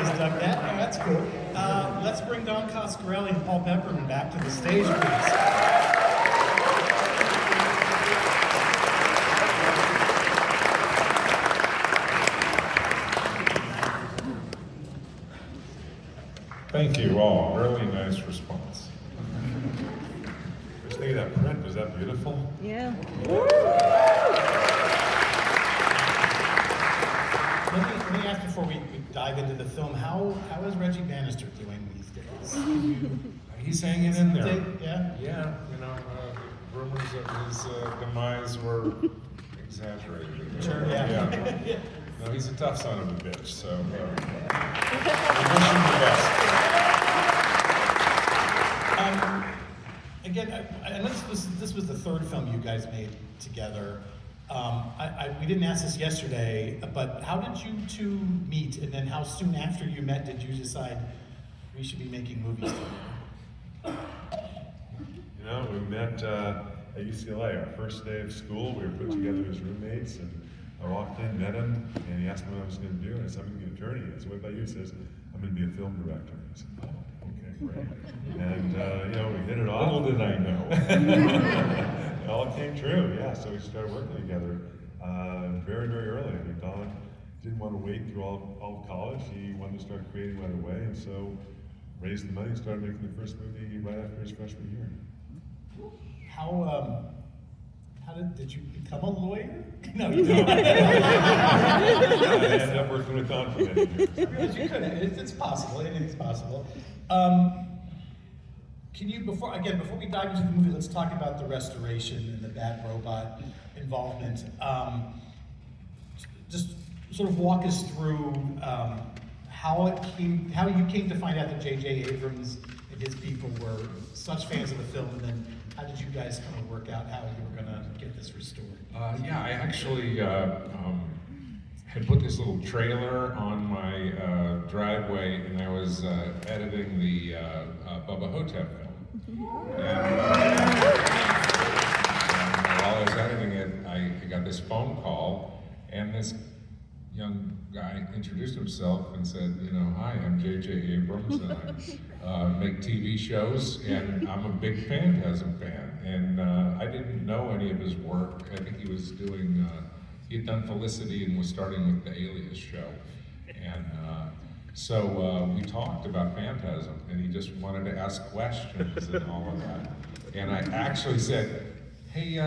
guys dug that. Oh, that's cool. Let's bring Don Coscarelli and Paul Pepperman back to the stage, please. Thank you all. Really nice response. Just think of that print. Was that beautiful? Yeah. Let me ask before we dive into the film, how is Reggie Bannister doing these days? He's hanging in there. Yeah? Yeah, rumors of his demise were exaggerated. Sure, yeah. Yeah. No, he's a tough son of a bitch, so I wish him the best. Again, I know this was the third film you guys made together. We didn't ask this yesterday, but how did you two meet? And then how soon after you met did you decide we should be making movies together? We met at UCLA, our first day of school. We were put together as roommates, and I walked in, met him, and he asked me what I was going to do, and I said, I'm going to be an attorney. I said, what about you? He says, I'm going to be a film director. I said, oh, okay, great. And, we hit it off. Little did I know. It all came true, yeah. So we started working together very, very early. I mean, Don didn't want to wait through all of college. He wanted to start creating right away, and so raised the money and started making the first movie right after his freshman year. How did you become a lawyer? No, you didn't. I ended up working with Don for many years. Because you could. It's possible. Anything's possible. Can you, before we dive into the movie, let's talk about the restoration and the Bad Robot involvement. Just sort of walk us through how you came to find out that J.J. Abrams and his people were such fans of the film, and then how did you guys kind of work out how you were going to get this restored? I actually had put this little trailer on my driveway, and I was editing the Bubba Hotep film. And while I was editing it, I got this phone call, and this young guy introduced himself and said, hi, I'm J.J. Abrams, and I make TV shows, and I'm a big Phantasm fan. And I didn't know any of his work. I think he was doing, he had done Felicity and was starting with the Alias show. And so we talked about Phantasm, and he just wanted to ask questions and all of that. And I actually said, hey,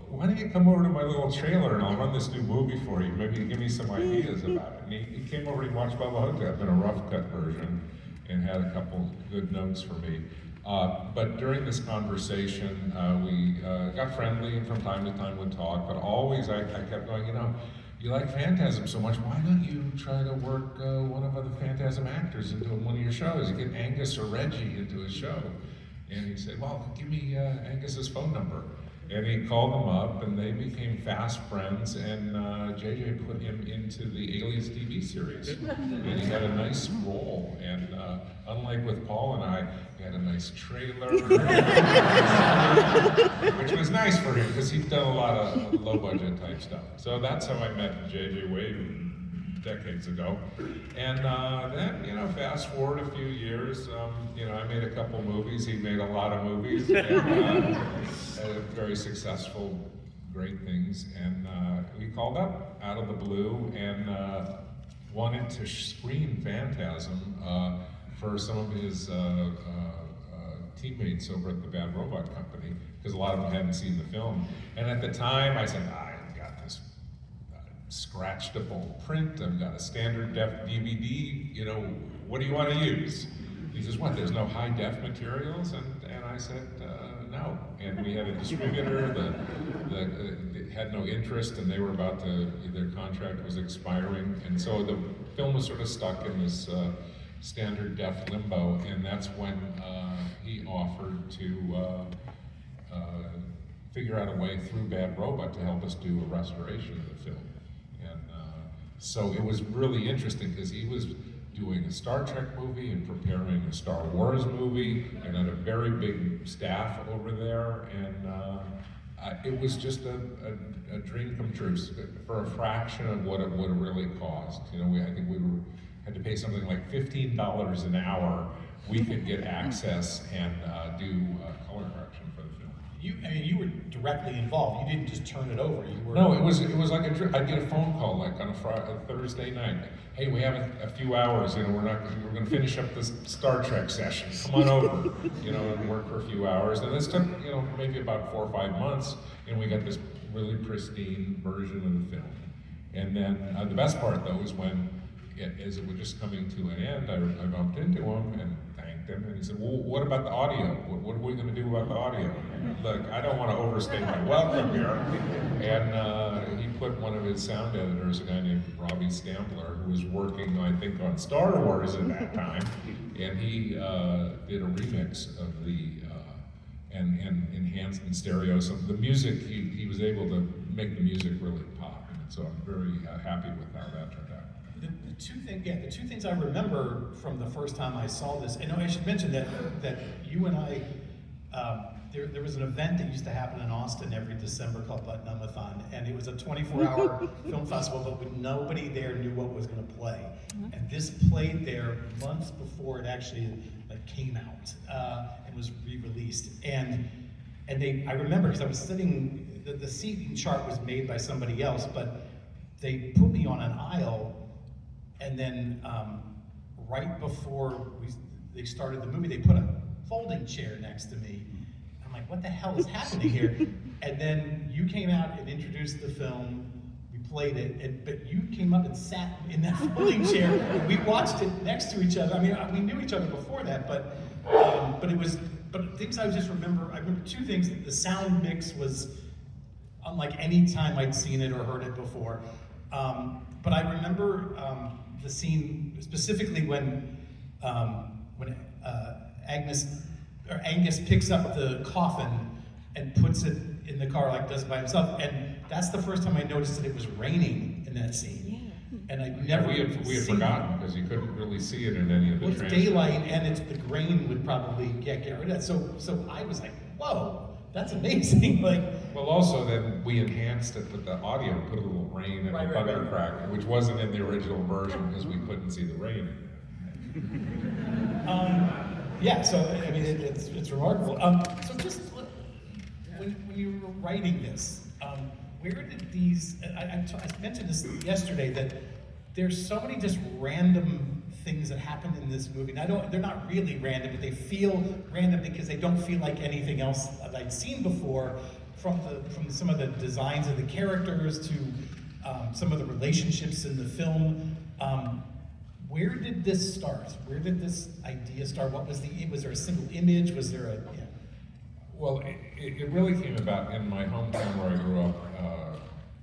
why don't you come over to my little trailer and I'll run this new movie for you. Maybe you give me some ideas about it. And he came over and watched Bubba Hotep in a rough cut version and had a couple good notes for me. But during this conversation, we got friendly and from time to time would talk, but always I kept going, you like Phantasm so much, why don't you try to work one of the Phantasm actors into one of your shows? You get Angus or Reggie into his show. And he said, well, give me Angus's phone number. And he called them up, and they became fast friends, and JJ put him into the Alias TV series. And he had a nice role, and unlike with Paul and I, he had a nice trailer, which was nice for him, because he'd done a lot of low-budget type stuff. So that's how I met JJ way decades ago. And then, fast forward a few years, I made a couple movies, he made a lot of movies, and very successful, great things. And we called up out of the blue and wanted to screen Phantasm for some of his teammates over at the Bad Robot Company, because a lot of them hadn't seen the film. And at the time, I said, I've got this scratchable print, I've got a standard def DVD, what do you want to use? He says, what, there's no high def materials? And I said, no. And we had a distributor that had no interest, and they were about to, their contract was expiring. And so the film was sort of stuck in this standard def limbo, and that's when he offered to figure out a way through Bad Robot to help us do a restoration of the film. And so it was really interesting, because he was doing a Star Trek movie and preparing a Star Wars movie, and had a very big staff over there, and it was just a dream come true for a fraction of what it would have really cost. I think we had to pay something like $15 an hour, we could get access and do color correction for the film. You were directly involved. You didn't just turn it over. You were. No, it was like I'd get a phone call like on a Thursday night. Hey, we have a few hours. You know, we're going to finish up this Star Trek session. Come on over. You know, and work for a few hours. And this took maybe about 4 or 5 months, and we got this really pristine version of the film. And then the best part though is when, as it was just coming to an end, I bumped into him and thanked him, and he said, "Well, what about the audio? What are we going to do about the audio?" Look, I don't want to overstay my welcome here. And he put one of his sound editors, a guy named Robbie Stampler, who was working, I think, on Star Wars at that time, and he did a remix of the and enhanced in stereo. So the music, he was able to make the music really pop, and so I'm very happy with how that turned out. The two things I remember from the first time I saw this, and I should mention that you and I, there was an event that used to happen in Austin every December called Button-Thon, and it was a 24-hour film festival, but nobody there knew what was going to play. And this played there months before it actually came out and was re-released. And I remember because I was sitting, the seating chart was made by somebody else, but they put me on an aisle. And then right before they started the movie, they put a folding chair next to me. I'm like, what the hell is happening here? And then you came out and introduced the film. We played it, but you came up and sat in that folding chair. And we watched it next to each other. I mean, we knew each other before that, but things I just remember. I remember two things. The sound mix was unlike any time I'd seen it or heard it before. But I remember the scene specifically when Angus picks up the coffin and puts it in the car, like does it by himself, and that's the first time I noticed that it was raining in that scene. Yeah. And I never we had forgotten because you couldn't really see it in any of the Well, it's daylight, and it's the grain would probably get rid of that. So I was like, whoa, that's amazing. Well, also then we enhanced it with the audio, put a little rain and a thunder crack, which wasn't in the original version because we couldn't see the rain in it. Yeah, so I mean, it's remarkable. So just when you were writing this, where did these? I mentioned this yesterday that there's so many just random things that happen in this movie. And they're not really random, but they feel random because they don't feel like anything else that I'd seen before. From some of the designs of the characters to some of the relationships in the film. Where did this start? Where did this idea start? Was there a single image? Was there a? Yeah. Well, it really came about in my hometown where I grew up,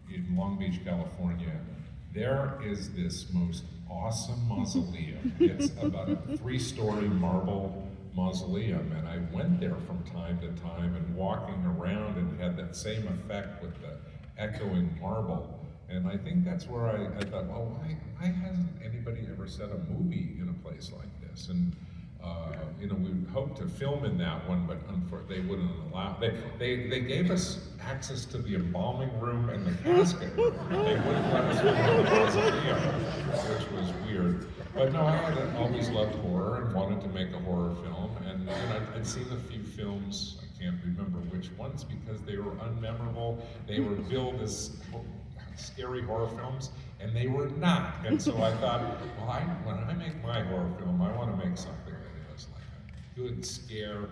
in Long Beach, California. There is this most awesome mausoleum. It's about a 3-story marble mausoleum, and I went there from time to time and walking around and had that same effect with the echoing marble. And I think that's where I thought, well, why hasn't anybody ever set a movie in a place like this? And we hoped to film in that one, but unfortunately they wouldn't allow. They gave us access to the embalming room and the casket. They wouldn't let us film in the mausoleum, which was weird. But no, I had always loved horror and wanted to make a horror film. And I'd seen a few films, I can't remember which ones, because they were unmemorable. They were billed as scary horror films, and they were not. And so I thought, well, when I make my horror film, I want to make something that is like a good scare,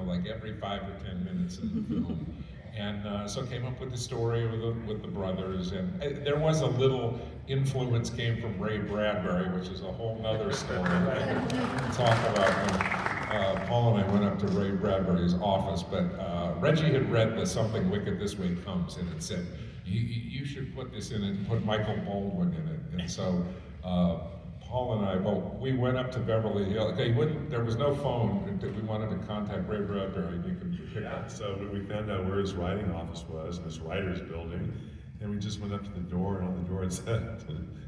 like every 5 or 10 minutes in the film. And so I came up with the story with the brothers, and there was a little influence came from Ray Bradbury, which is a whole nother story that I can talk about when Paul and I went up to Ray Bradbury's office. But Reggie had read the Something Wicked This Way Comes, and it said, you should put this in and put Michael Baldwin in it. And so Paul and I, we went up to Beverly Hills. Okay, there was no phone. We wanted to contact Ray Bradbury. We could pick up. So we found out where his writing office was, in this writer's building, and we just went up to the door, and on the door it said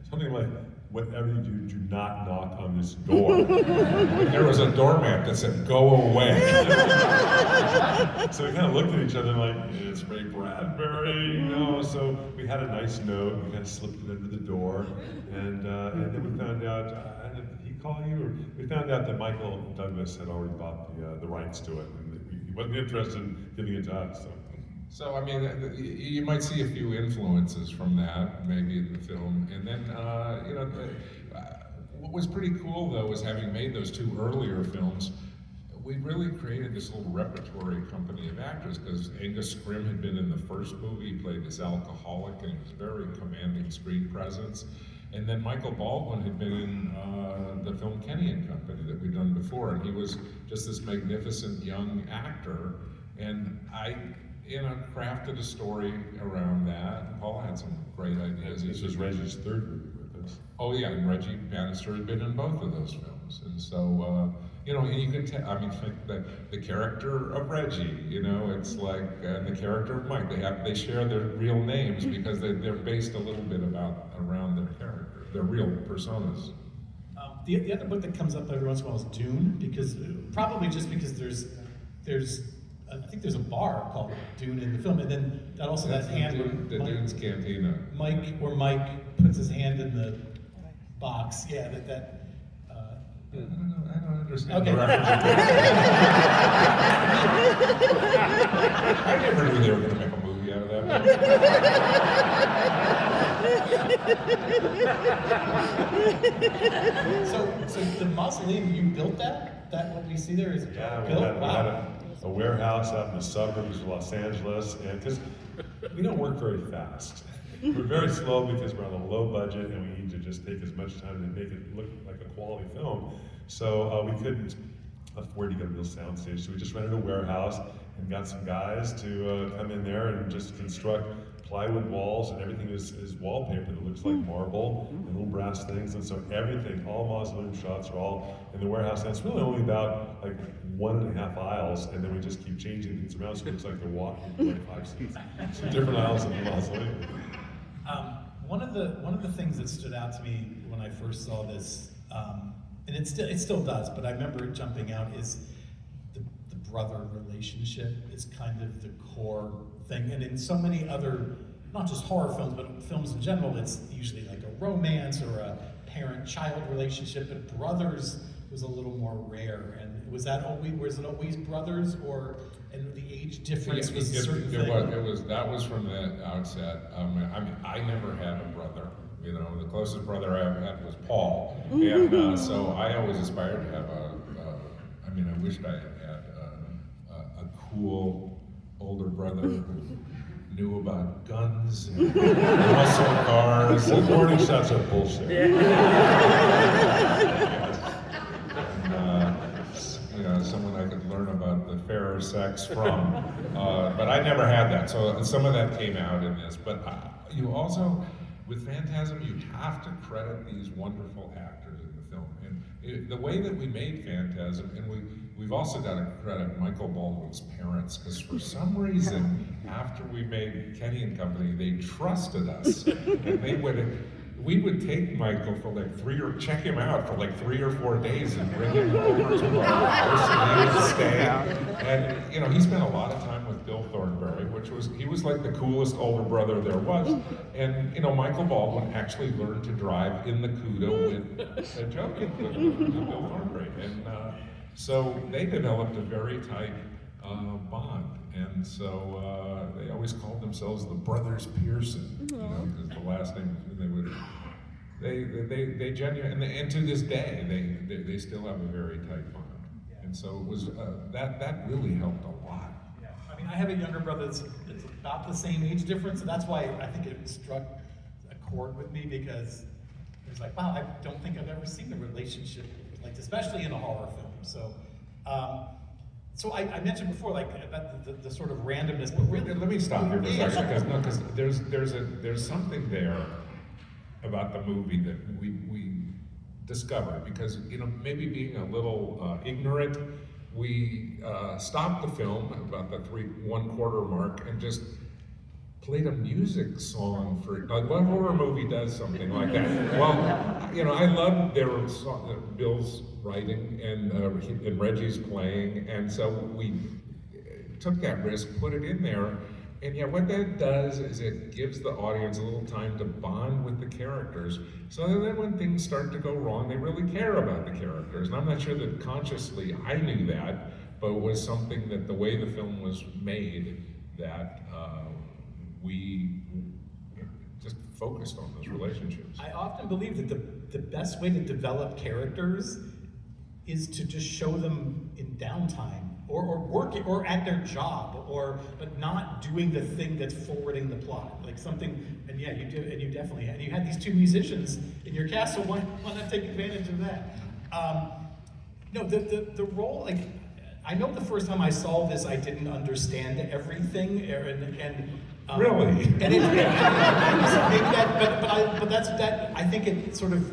something like, whatever you do, do not knock on this door. There was a doormat that said, "Go away." So we kind of looked at each other like, it's Ray Bradbury, you know. So we had a nice note. We kind of slipped it under the door, and then we found out. Did he call you? Or we found out that Michael Douglas had already bought the rights to it, and that he wasn't interested in giving it to us. So I mean, you might see a few influences from that, maybe in the film, and then what was pretty cool though was having made those two earlier films, we really created this little repertory company of actors because Angus Scrimm had been in the first movie, he played this alcoholic, and he was very commanding screen presence. And then Michael Baldwin had been in the film Kenny and Company that we'd done before, and he was just this magnificent young actor, and I crafted a story around that. And Paul had some great ideas. This was Reggie's third movie with us. Oh yeah, and Reggie Bannister had been in both of those films, and so you can tell. I mean, like the character of Reggie, it's like the character of Mike. They share their real names because they're based a little bit around their character, their real personas. The other book that comes up every once in a while is Dune, because probably just because there's I think there's a bar called Dune in the film, and then that also That's that hand the Dune's Cantina. Mike puts his hand in the box. Yeah, that. I don't understand Okay. the reference. I never knew they were going to make a movie out of that. So the mausoleum, you built that? That what we see there is Yeah, built? we had a warehouse out in the suburbs of Los Angeles, and because we don't work very fast. We're very slow because we're on a low budget and we need to just take as much time to make it look like a quality film. So we couldn't afford to get a real soundstage, so we just rented a warehouse and got some guys to come in there and just construct plywood walls, and everything is wallpaper that looks like marble and little brass things, and so everything, all mausoleum shots are all in the warehouse, and it's really only about like 1.5 aisles, and then we just keep changing things around so it looks like they're walking through like 5 seats. Some different aisles in the mausoleum. One of the things that stood out to me when I first saw this, and it still does, but I remember it jumping out, is the brother relationship is kind of the core thing. And in so many other, not just horror films, but films in general, it's usually like a romance or a parent-child relationship, but brothers was a little more rare. And was it always brothers, or and the age difference was a certain thing? That was from the outset. I mean, I never had a brother. The closest brother I ever had was Paul, and so I always aspired to have I wished I had a cool older brother who knew about guns and muscle cars. Old warning shots are bullshit. And, someone I could learn about the fairer sex from. But I never had that, so some of that came out in this. But you also, with Phantasm, you have to credit these wonderful actors in the film. And the way that we made Phantasm, and we've also got to credit Michael Baldwin's parents, because for some reason, after we made Kenny and Company, they trusted us, and we would take Michael for check him out for 3 or 4 days and bring him over to our house, and he would stay. And he spent a lot of time with Bill Thornberry, he was like the coolest older brother there was. And Michael Baldwin actually learned to drive in the CUDA with Bill Thornberry. And so they developed a very tight bond. And so they always called themselves the Brothers Pearson, because the last name they genuinely, and to this day they still have a very tight bond. And so it was that really helped a lot. Yeah, I mean, I have a younger brother that's about the same age difference, so that's why I think it struck a chord with me, because it was like, wow, I don't think I've ever seen a relationship like this, especially in a horror film. So. So I mentioned before, about the sort of randomness, but really, let me stop here for a second, because there's something there about the movie that we discovered, because maybe being a little ignorant, we stopped the film about the 1/4 mark and just played a music song for, like, what horror movie does something like that? Well, you know, I love Bill's writing and Reggie's playing, and so we took that risk, put it in there, and yeah, what that does is it gives the audience a little time to bond with the characters, so that then when things start to go wrong, they really care about the characters. And I'm not sure that consciously I knew that, but it was something that the way the film was made, that we just focused on those relationships. I often believe that the best way to develop characters is to just show them in downtime, or working, or at their job, but not doing the thing that's forwarding the plot, like something. And yeah, you do, and you definitely, and you had these two musicians in your cast, so why not take advantage of that? No, the role, like, I know the first time I saw this, I didn't understand everything, Really? And it, maybe that, but that's that. I think it sort of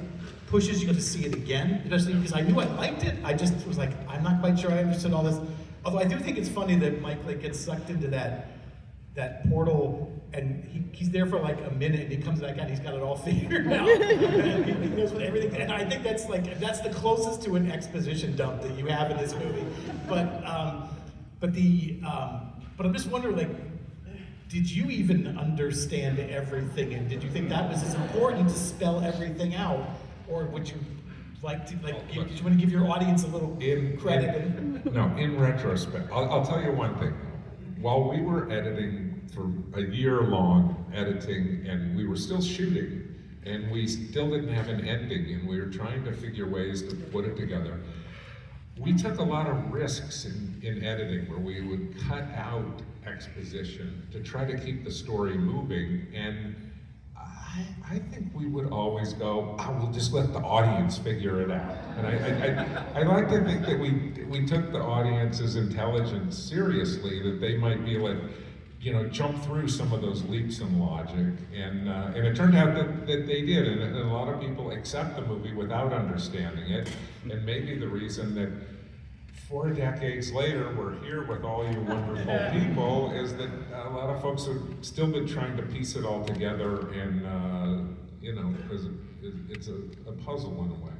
pushes you to see it again, especially because I knew I liked it. I just was like, I'm not quite sure I understood all this. Although I do think it's funny that Mike like gets sucked into that portal, and he's there for like a minute, and he comes back out, and he's got it all figured out. And he knows what everything. And I think that's the closest to an exposition dump that you have in this movie. But I'm just wondering, like, did you even understand everything, and did you think that was as important to spell everything out, or would you like to, did you want to give your audience a little credit? No, in retrospect, I'll tell you one thing. While we were editing for a year long, and we were still shooting, and we still didn't have an ending, and we were trying to figure ways to put it together, we took a lot of risks in editing, where we would cut out exposition to try to keep the story moving, and I think we would always go, we'll just let the audience figure it out. And I like to think that we took the audience's intelligence seriously, that they might be able to, jump through some of those leaps in logic, and it turned out that they did, and a lot of people accept the movie without understanding it, and maybe the reason that 4 decades later, we're here with all you wonderful people, is that a lot of folks have still been trying to piece it all together, and because it's a puzzle in a way.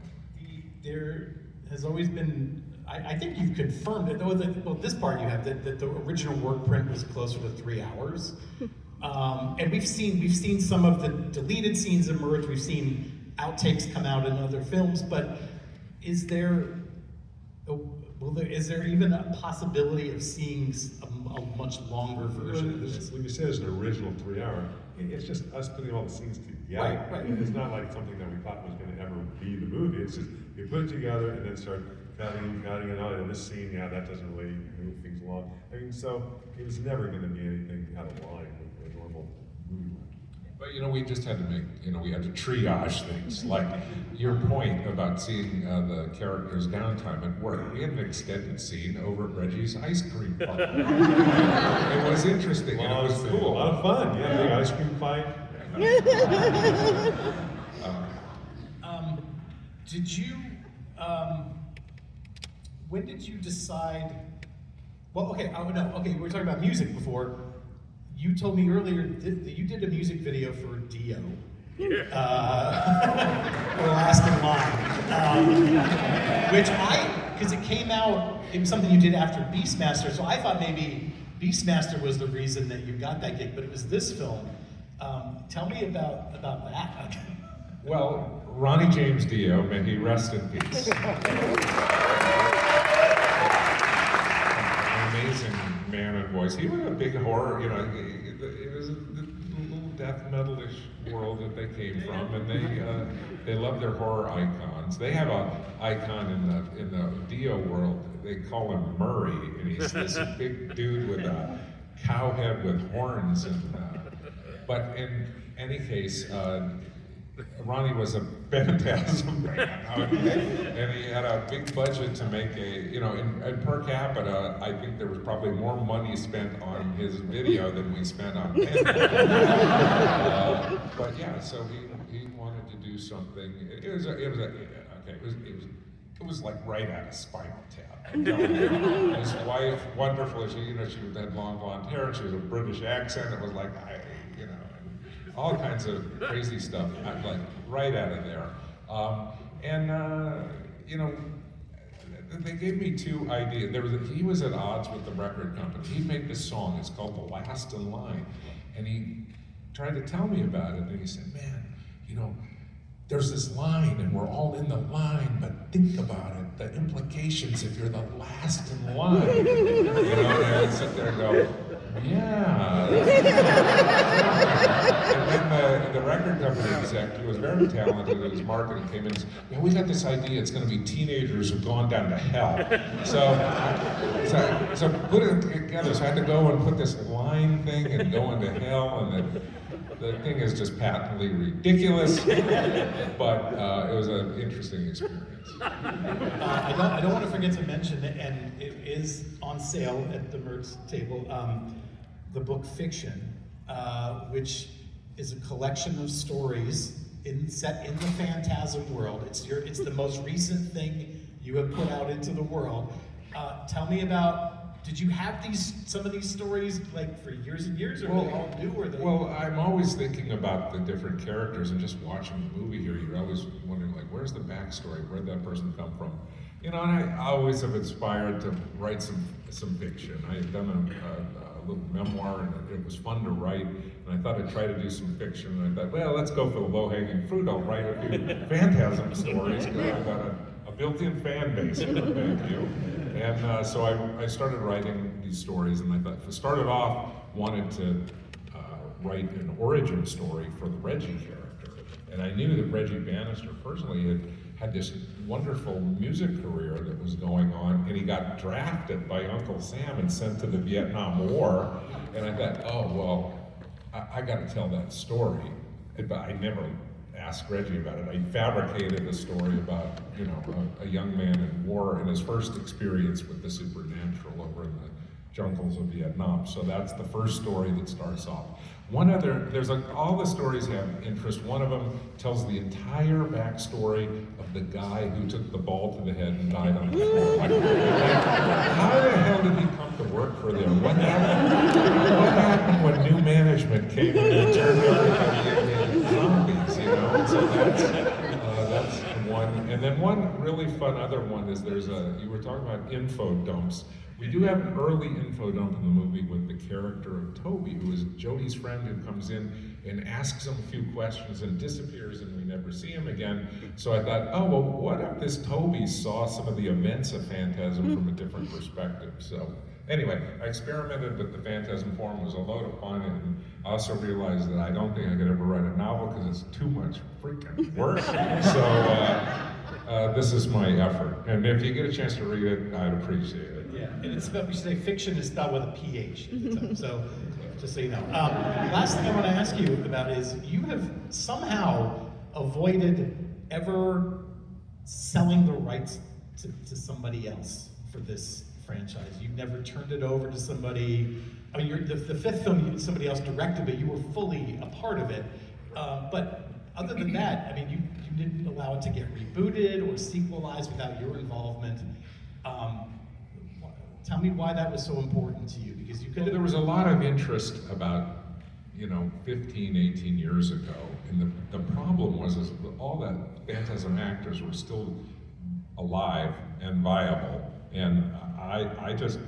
There has always been, I think you've confirmed it, well, this part you have, that the original work print was closer to 3 hours. And we've seen some of the deleted scenes emerge, we've seen outtakes come out in other films, but is there even a possibility of seeing a much longer version of this? When you say it's an original 3 hour, it's just us putting all the scenes together. Right. It's not like something that we thought was going to ever be the movie. It's just we put it together and then start cutting it out. And this scene, that doesn't really move things along. I mean, so it was never going to be anything out of line with a normal movie. But we just had to we had to triage things. Like your point about seeing the characters' downtime at work. We had an extended scene over at Reggie's ice cream park. It was interesting, and it was cool. A lot of fun, yeah. Big ice cream fight. Did you, when did you decide, well, okay, we were talking about music before. You told me earlier that you did a music video for Dio. For Last in Line. Because it came out, it was something you did after Beastmaster, so I thought maybe Beastmaster was the reason that you got that gig, but it was this film. Tell me about that. Well, Ronnie James Dio, may he rest in peace. Amazing man and voice. He was a big horror, it was a little death metal-ish world that they came from, and they love their horror icons. They have an icon in the Dio world. They call him Murray, and he's this big dude with a cow head with horns. But in any case, Ronnie was a Phantasm man, and he had a big budget to make in per capita, I think there was probably more money spent on his video than we spent on Phantasm. But yeah, so he wanted to do something. It was like right out of Spinal Tap. His wife, wonderful, she had long blonde hair, and she was a British accent. It was like, all kinds of crazy stuff, like right out of there. You know, they gave me two ideas. He was at odds with the record company. He'd made this song, it's called The Last in Line. And he tried to tell me about it, and he said, man, you know, there's this line, and we're all in the line, but think about it, the implications if you're the last in line. You know, and I'd sit there and go, yeah. And then the record company exec, who was very talented in his marketing, came in and said, yeah, we got this idea, it's gonna be teenagers who've gone down to hell. So put it together, so I had to go and put this line thing and go into hell, and the thing is just patently ridiculous, but it was an interesting experience. I don't want to forget to mention, and it is on sale at the Mertz table, the book Fiction, which is a collection of stories set in the Phantasm world. It's the most recent thing you have put out into the world. Tell me about. Did you have some of these stories like for years and years, or were they all new? Or they? Well, I'm always thinking about the different characters, and just watching the movie here, you're always wondering, like, where's the backstory? Where'd that person come from? You know, and I always have aspired to write some fiction. I had done a little memoir, and it was fun to write, and I thought I'd try to do some fiction, and I thought, well, let's go for the low-hanging fruit. I'll write a few Phantasm stories, because I've got a built-in fan base here, thank you. And so I started writing these stories, and I thought, started off, wanted to write an origin story for the Reggie character. And I knew that Reggie Bannister personally had this wonderful music career that was going on, and he got drafted by Uncle Sam and sent to the Vietnam War. And I thought, oh, well, I got to tell that story. But I never asked Reggie about it. I fabricated a story about, you know, a young man in war and his first experience with the supernatural over in the jungles of Vietnam. So that's the first story that starts off. All the stories have interest. One of them tells the entire backstory of the guy who took the ball to the head and died on the floor. How the hell did he come to work for them? What happened when new management came in and turned everybody into zombies, you know? So that's one. And then one really fun other one is you were talking about info dumps. We do have an early info dump in the movie with the character of Toby, who is Jody's friend, who comes in and asks him a few questions and disappears, and we never see him again. So I thought, oh, well, what if this Toby saw some of the events of Phantasm from a different perspective? So anyway, I experimented with the Phantasm form. It was a load of fun, and I also realized that I don't think I could ever write a novel because it's too much freaking work. So this is my effort. And if you get a chance to read it, I'd appreciate it. Yeah, and it's spelled, we should say fiction is spelled with a PH at the time, so just so you know. Last thing I want to ask you about is you have somehow avoided ever selling the rights to somebody else for this franchise. You've never turned it over to somebody. I mean, the fifth film, somebody else directed, but you were fully a part of it. But other than that, I mean, you didn't allow it to get rebooted or sequelized without your involvement. Tell me why that was so important to you, because you could. Well, there was a lot of interest about, 15, 18 years ago, and the problem was is all the Phantasm actors were still alive and viable, and I just,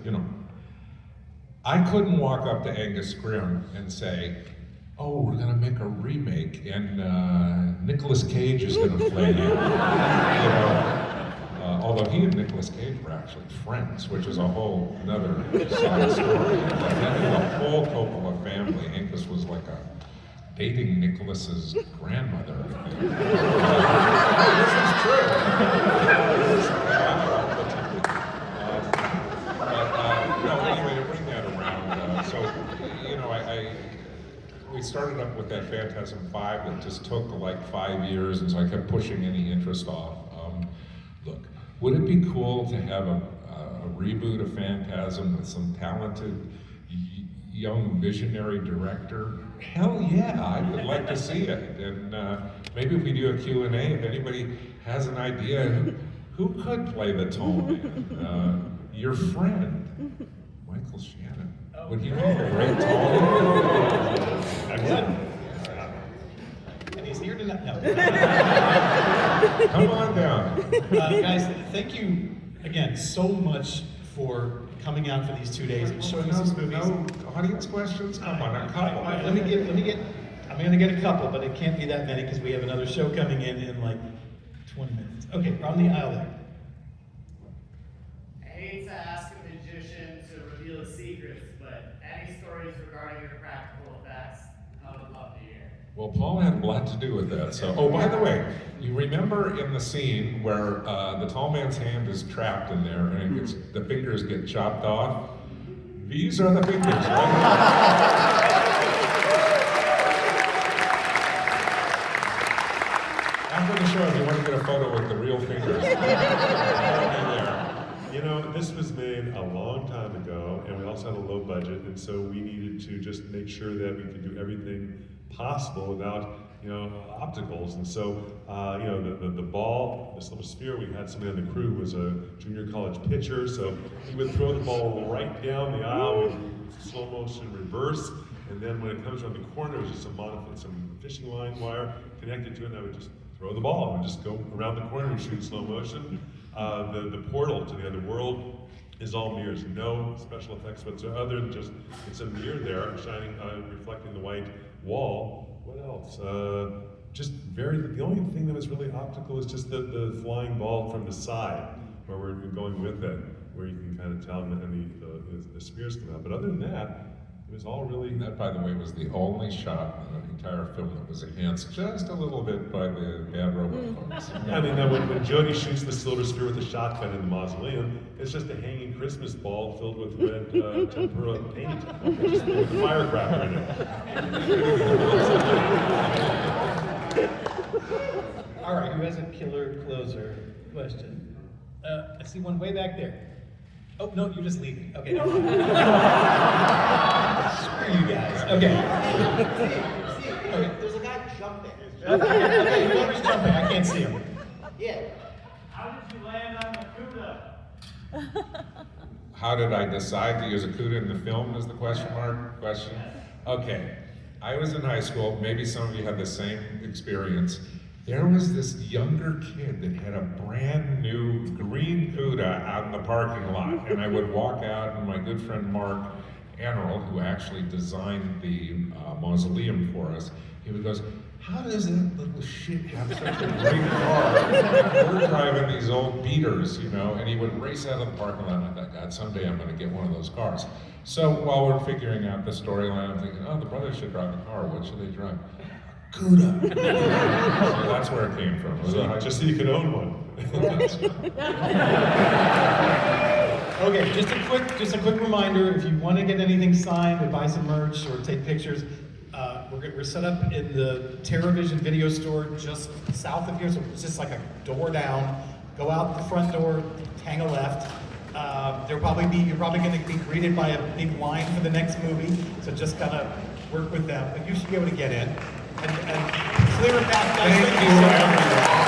I couldn't walk up to Angus Scrimm and say, oh, we're gonna make a remake, and Nicolas Cage is gonna play you. Although he and Nicolas Cage were actually friends, which is a whole another side story. The whole Coppola family, Angus was like dating Nicholas's grandmother. This is true. Anyway, to bring that around, we started up with that Phantasm 5 that just took like 5 years, and so I kept pushing any interest off. Look, would it be cool to have a reboot of Phantasm with some talented young visionary director? Hell yeah, I would like to see it. And maybe if we do a Q&A, if anybody has an idea, who could play the tall man? Your friend, Michael Shannon. Would he be a great tall man? Come on down. Guys, thank you again so much for coming out for these 2 days and showing us these movies. No audience questions? Come on, a couple. All right, let me get. I'm gonna get a couple, but it can't be that many because we have another show coming in like 20 minutes. Okay, on the aisle there. I hate to ask a magician to reveal his secrets, but any stories regarding your practical effects, I would love to hear. Well, Paul had a lot to do with that. So, oh, by the way, you remember in the scene where the tall man's hand is trapped in there and it gets, the fingers get chopped off? These are the fingers, right? After the show, if you want to get a photo with the real fingers, You know, this was made a long time ago, and we also had a low budget, and so we needed to just make sure that we could do everything possible without, obstacles. And so, the ball, the silver sphere, we had somebody on the crew who was a junior college pitcher, so he would throw the ball right down the aisle with slow motion reverse, and then when it comes around the corner, it was just some fishing line wire connected to it, and I would just throw the ball and just go around the corner and shoot in slow motion. The portal to the other world is all mirrors, no special effects whatsoever, other than just it's a mirror there shining, reflecting the white wall. What else? The only thing that was really optical is just the flying ball from the side, where we're going with it, where you can kind of tell and the spheres come out. But other than that, it was all really. That, by the way, was the only shot in the entire film that was enhanced just a little bit by the bad robot folks. I mean, when Jody shoots the silver sphere with a shotgun in the mausoleum, it's just a hanging Christmas ball filled with red tempera paint, just with a firecracker in it. All right, who has a killer closer question? I see one way back there. Oh, no, you're just leaving. Okay. Screw you guys. Okay. Okay. There's a guy jumping. Okay, whoever's jumping, I can't see him. Yeah. How did you land on the CUDA? How did I decide to use a CUDA in the film is the question. Okay, I was in high school, maybe some of you had the same experience. There was this younger kid that had a brand new green CUDA out in the parking lot, and I would walk out, and my good friend Mark Annerl, who actually designed the mausoleum for us, he would go, "How does that little shit have such a great car? We're driving these old beaters, and he would race out of the parking lot, and I thought, God, someday I'm gonna get one of those cars." So while we're figuring out the storyline, I'm thinking, oh, the brothers should drive a car, what should they drive? CUDA. So that's where it came from. Just so you can own one. Okay, just a quick reminder, if you want to get anything signed or buy some merch or take pictures, we're set up in the TerraVision video store just south of here, so it's just like a door down. Go out the front door, hang a left. You're probably going to be greeted by a big line for the next movie, so just kind of work with them. But you should be able to get in and clear it back. Thank you.